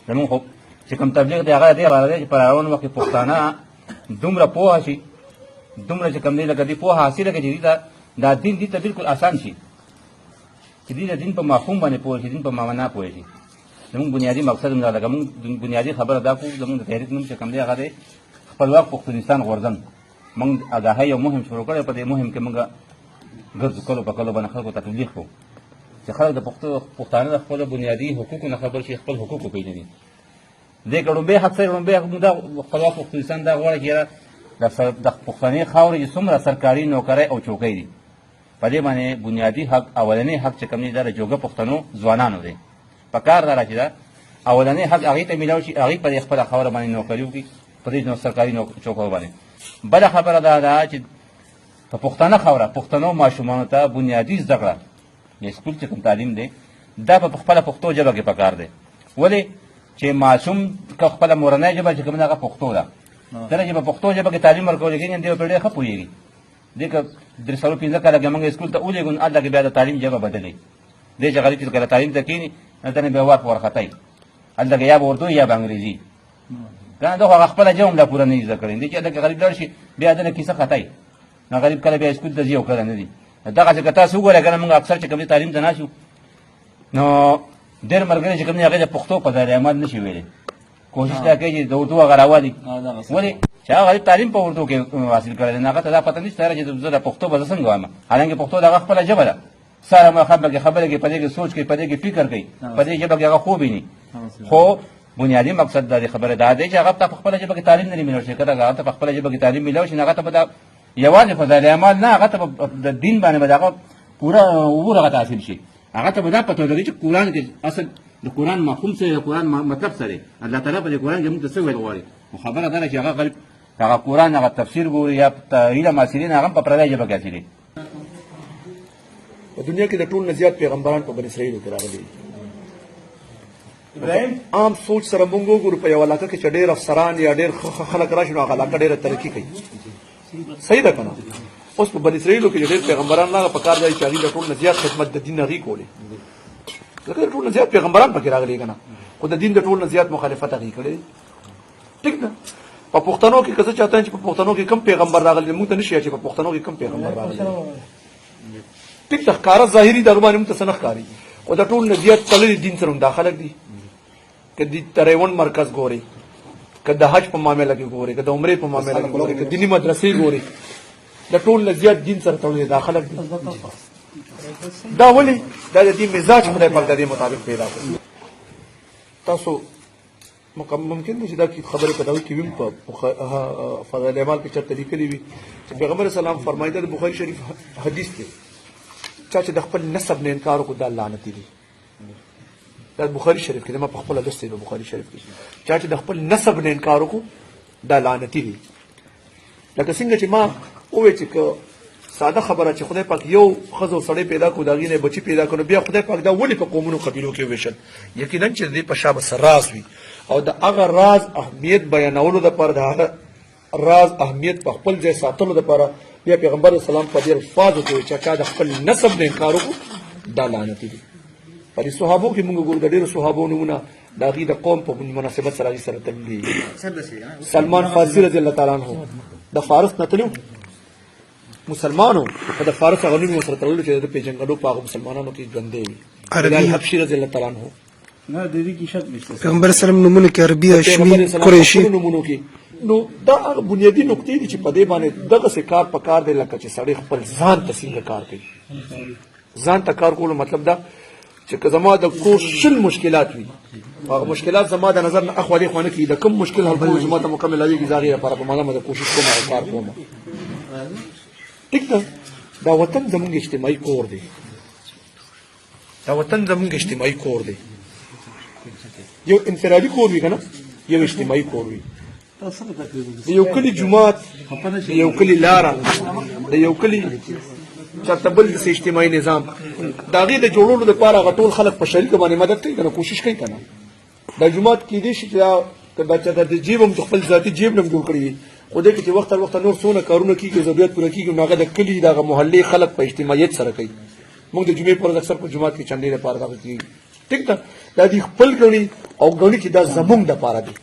زمونږ خو چې کوم تبلیغ دی هغه دې لپاره دی چې په روان وخت کې پښتانه دومره پوهه شي، دومره چې کوم دی لکه دې پوهه حاصله کړي چې دا دین دې ته بالکل اسان شي، چې دې د دین په مفهوم باندې پوه شي، دین په معنا پوه شي. زمونږ بنیادي مقصد هم دا لکه مونږ بنیادي خبره دا کوو، زمونږ د تحریک نوم چې کوم دی هغه دی خپلواک پښتونستان غورځنګ. مونږ اګاهۍ یو مهم شروع کړی، په دې مهم کې مونږ ګرځو کلو په کلو باندې خلکو ته تبلیغ کوو چې خلک د پښتانه د خپلو بنیادي حقوقو نه خبر شي، خپل حقوق وپېژني. دې کې لومبی حق سره لومبی حق دا خپلواک پښتونستان دا غواړي چې یاره د پښتنې خاورې چې څومره سرکاري نوکرۍ او چوکۍ دي، په دې باندې بنیادي حق اولنی حق چې کوم دی دا د جوګه پښتنو ځوانانو دی. په کار دا چې دا اولنی حق هغې ته میلاو شي، هغې په دې خپله خاوره باندې نوکري وکړي، په دې سرکاري چوکو باندې. بله خبره دا ده چې په پښتنه خاوره پښتنو ماشومانو ته بنیادي زده کړه د سکول چې کوم تعلیم دی دا په خپله پښتو ژبه کې پکار دی. ولې چې ماشوم که خپله مورنۍ ژبه چې کوم ده هغه پښتو ده، کله چې په پښتو ژبه کې تعلیم ورکول کېږي دی په ډېر ښه پوهېږي. دې که 3-5 کاله کې موږ سکول ته ولېږو نو هلته کې بیا د تعلیم ژبه بدلوي. دې چې غریب چې کله تعلیم ته کښېني هلته نه بیا ورک ورختئ، هلته کې یا به اردو یا به انګریزي. کنه دا خو هغه خپله ژبه هم لا پوره نه زده کړې. دې چې هلته کې غریب لاړ شي بیا هلته نه کیسه ختئ. نو غریب کله بیا سکول ته ځي او کله نه ځي. دغسې که تاسو وګورئ که نه موږ اکثر چې کوم دی تعلیم ته ناست یو نو ډېر ملګري چې کوم دی هغې د پښتو په ذریعه عمل نه شي ویلی، کوشش دا کوي چې د اردو هغه راولي. ولې چې هغه غریب تعلیم په اردو کې حاصل کړی دی، نو هغه ته دا پته نشته چې زه د پښتو به زه څنګه وایم، حالانکې پښتو د هغه خپله ژبه ده. ساره ماښام پکې خبرې کوي، په دې کې سوچ کوي، په دې کې فکر کوي، په دې ژبه کې هغه خوب ویني. خو بنیادي مقصد دا د خبرې دا دی چې هغه ته په خپله ژبه کې تعلیم نه میلاو شي. که هغه ته په خپله ژبه کې تعلیم میلاو شي نو هغه ته به دا یوازې فضایل اعمال نه، هغه ته د دین باندې به د هغه پوره عبور هغه ته حاصل شي. هغه ته به دا پته ولري چې قرآن کې اصل د قرآن مفهوم څه دی، د قرآن مطلب څه دی، الله تعالی په دې قرآن کې موږ ته څه ویل غواړي. خو خبره دا ده چې هغه غریب هغه قرآن هغه تفسیر ګوري یا علم حاصلین هغه هم په پردۍ ژبه کې حاصلوي. په دنیا کې د ټول نه زیات پیغمبران په بني اسرائیلو کې راغلي. عام سوچ سره موږ وګورو په یو علاقه کې چې ډېر افسران یا ډېر خلک راشي نو هغه علاقه ډېره ترقي کوي. صحیح ده که نه؟ اوس په بني اسرائیلو کې چې ډېر پیغمبران راغله په کار دی چې هغوی د ټول نه زیات خدمت د دین هغوی کولې، ځکه د ټول نه زیات پیغمبران پکې راغلي که نه، خو د دین د ټول نه زیات مخالفت هغوی کړی. ټیک ده. په پښتنو کې که زه چاته یم چې په پښتنو کې کم پیغمبر راغلی موږ ته نه شي چې په پښتنو کې کم پیغمبر راغلی. ټیک ده. ښکاره ظاهري دغه باندې موږ ته څه نه ښکاري، خو د ټول نه زیات تړلي دین سره همدا خلک دي. که د تریون مرکز ګوري، که د حج په معامله کې ګوري، که د عمرې په معامله کې ګوري، که دیني مدرسې ګوري، د ټول نه زیات دین سره تړلي دا خلک دي. دا ولې؟ دا د دې مزاج خدای پاک د دې مطابق پیدا کړي. تاسو ممکن دی چې دا خبرې په دغه کې ویم په فضایل اعمال کې چېرته لیکلي وي چې پیغمبر اسلام فرمایي دا د بخاري شریف حدیث دی، چا چې د خپل نسب نه انکار وکړو دا لعنتي دی. دا بخاري شریف کې ما په خپله لوستی دی بخاري شریف کې، چا چې د خپل نسب نه انکار وکړو دا لعنتي دی. لکه څنګه چې ما وویل چې که ساده خبره چې خدای پاک یو ښځه او سړی پیدا کړو د هغې نه بچي پیدا کړو، بیا خدای پاک دا ولې په قومونو قبیلو کې وویشل؟ یقینا چې د دې په شا به څه راز وي او د هغه راز اهمیت بیانولو دپاره د هغه راز اهمیت په خپل ځای ساتلو دپاره بیا پیغمبر اسلام په دې الفاظو کې وایي چې چا د خپل نسب نه انکار وکړو دا لعنتي دي. په دې صحابو کې موږ ګورو د ډېرو صحابو نومونه د هغې د قوم په مناسبت سره هغې سره تللي. سلمان فارسي رضی الله تعالی عنه د فارس نه تللي مسلمانو په د فارس هغه نوم ورسره تړلو چې د پېژنګلو په هغه مسلمانانو کې ژوندی وي. بلال حبشي رضی الله تعالی عنه پیغمبر اسلام نومونه کې عربي هاشمي قریشي نومونو کې. نو دا هغه بنیادي نقطې دي چې په دې باندې دغسې کار په کار دی لکه چې سړی خپل ځان ته څنګه کار کوي. ځان ته کار کولو مطلب دا چې که زما د کور 100 مشکلات وي هغه مشکلات زما د نظر نه اخوا دېخوا نه کېږي، د کوم مشکل حل کول زما ته مکمل هغې د هغې لپاره په مانا باندې کوشش کوم او کار کوم. ټیک ده. دا وطن زموږ اجتماعي کور دی، دا وطن زموږ اجتماعي کور دی. یو انفرادي کور وي که نه، یو اجتماعي کور وي. د یو کلي جومات، د یو کلي لاره، د یو کلي چېرته بل داسې اجتماعي نظام د هغې د جوړولو دپاره هغه ټول خلک په شریکه باندې مدد کوي که نه، کوشش کوي که نه. دا جومات کېدای شي چې دا چېرته د جیب هم خپل ذاتي جیب نه هم جوړ کړي وي، خو دې کې چې وخت تر وخته نور څونه کارونه کېږي ضرورت پوره کېږي نو هغه د کلي د هغه محلې خلک په اجتماعیت سره کوي. موږ د جمعې په ورځ اکثر په جومات کې چندې لپاره دغه کېږي ټیک ده دا دی خپل غني او غني چې دا زمونږ د پاره دی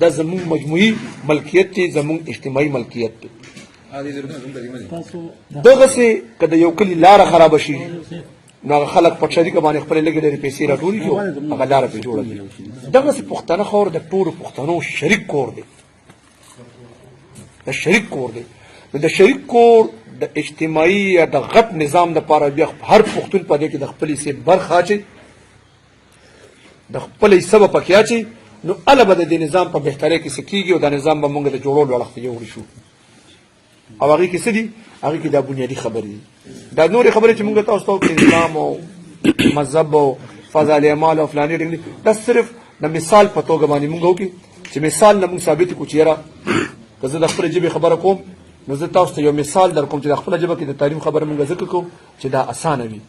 دا زمونږ مجموعي ملکیت دی زمونږ اجتماعي ملکیت دی دغه سي کله یو کلی لار خراب شي نو خلک په شریکه باندې خپل لګي لري پیسې راټولي کیو هغه لار په جوړه دغه سي پښتنه خور د ټول پښتنو شریک کور دی د شریک کور دی د شریک کور د اجتماعي یا د غټ نظام د پاره بیا هر پښتون په دې کې د خپل سي برخه اچي د خپل سبب پکې اچي نو البته د نظام په بهتري کې سکیږي او د نظام به موږ د جوړولو وخت جوړ شو او هغه کې څه دي هغه کې د بنیادی خبرې دا نور خبرې چې موږ تاسو ته اسلام او مذهب او فضائل اعمال او فلاني دي دا صرف د مثال په توګه باندې موږ وکړو چې مثال نه موږ ثابت کو چیرې که زه د خپل جبه خبره کوم نو زه تاسو ته یو مثال در کوم چې د خپل جبه کې د تعلیم خبره موږ ذکر کوو چې دا اسانه وي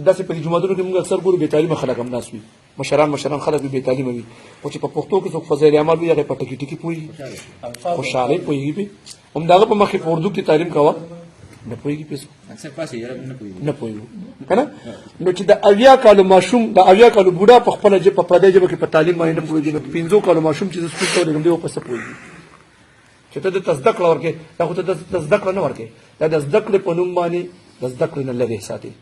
دا چې په جمعهتونو کې موږ اکثر ګورو به تعلیم خلک هم ناس وي مشران خلک به تعلیم وي او چې په پښتو کې څوک فضایل اعمال وي هغه په ټکی ټکی پوي خوشاله پوي به هم داغه په مخې په اردو کې تعلیم کاوه نه پويږي پیسو اکثر پاسه یې نه پويږي کنه نو چې د اویا کالو ماشوم د اویا کالو بوډا په خپل جبه په پردې جبه کې په تعلیم باندې نه پويږي نو 15 کالو ماشوم چې سپورت کوي نو په څه پويږي چې ته د تصدیق ورکې دا خو ته د تصدیق نه ورکې دا د تصدیق په نوم باندې د تصدیق نه لري ساتي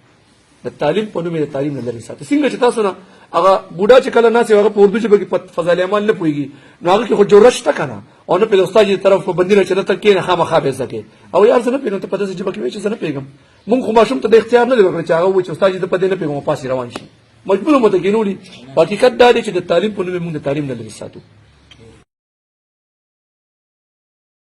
د تعلیم په نوم د تعلیم نه لري ساتي څنګه چې تاسو نه هغه بوډا چې کله ناس هغه په اردو جبه کې په فضایل اعمال نه پويږي نو هغه کې خو جوړش تا کنه او نه په استاد دی طرف په بندینه چې ته کې نه خامخا به سکے او یار څه نه پیګم ته په داسې جبه کې چې څه نه پیګم مونږ خو ماشوم ته د اختیار نه ورکړ چې هغه و چې استاد دې په دې نه پیګم پاسې روان شي مجبور مو ته ګنوري حقیقت دا دی چې د تعلیم په نوم موږ د تعلیم نه لري ساتو